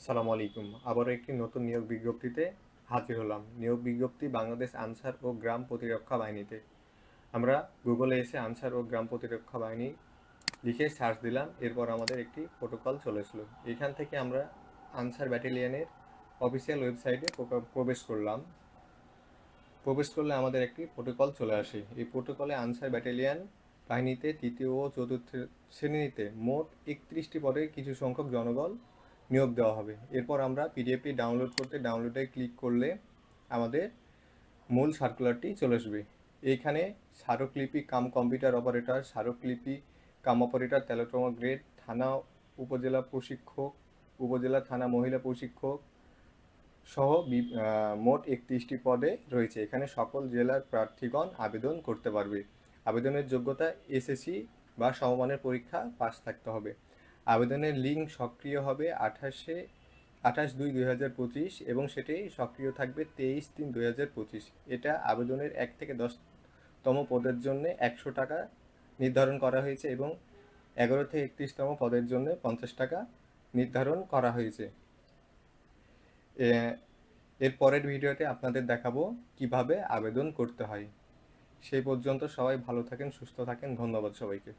আসসালামু আলাইকুম। আবারও একটি নতুন নিয়োগ বিজ্ঞপ্তিতে হাজির হলাম। নিয়োগ বিজ্ঞপ্তি বাংলাদেশ আনসার ও গ্রাম প্রতিরক্ষা বাহিনীতে। আমরা গুগলে এসে আনসার ও গ্রাম প্রতিরক্ষা বাহিনী লিখে সার্চ দিলাম, এরপর আমাদের একটি প্রোটোকল চলে আসলো। এখান থেকে আমরা আনসার ব্যাটালিয়নের অফিসিয়াল ওয়েবসাইটে প্রবেশ করলাম। প্রবেশ করলে আমাদের একটি প্রোটোকল চলে আসে। এই প্রোটোকলে আনসার ব্যাটালিয়ন বাহিনীতে তৃতীয় ও চতুর্থ শ্রেণীতে মোট 31টি পদে কিছু সংখ্যক জনবল নিয়োগ দেওয়া হবে। এরপর আমরা পিডিএফটি ডাউনলোড করতে ডাউনলোডে ক্লিক করলে আমাদের মূল সার্কুলারটি চলে আসবে। এইখানে স্মারকলিপি কাম কম্পিউটার অপারেটর, স্মারকলিপি কাম অপারেটর 13তম গ্রেড, থানা উপজেলা প্রশিক্ষক, উপজেলা থানা মহিলা প্রশিক্ষক সহ মোট 31টি পদে রয়েছে। এখানে সকল জেলার প্রার্থীগণ আবেদন করতে পারবে। আবেদনের যোগ্যতা এসএসসি বা সমমানের পরীক্ষা পাস থাকতে হবে। আবেদনের লিঙ্ক সক্রিয় হবে 28/2/2025 এবং সেটি সক্রিয় থাকবে 23/3/2025। এটা আবেদনের 1 থেকে 10তম পদের জন্য 100 টাকা নির্ধারণ করা হয়েছে এবং 11 থেকে 31তম পদের জন্য 50 টাকা নির্ধারণ করা হয়েছে। এর পরের ভিডিওতে আপনাদের দেখাবো কিভাবে আবেদন করতে হয়। সেই পর্যন্ত সবাই ভালো থাকেন, সুস্থ থাকেন। ধন্যবাদ সবাইকে।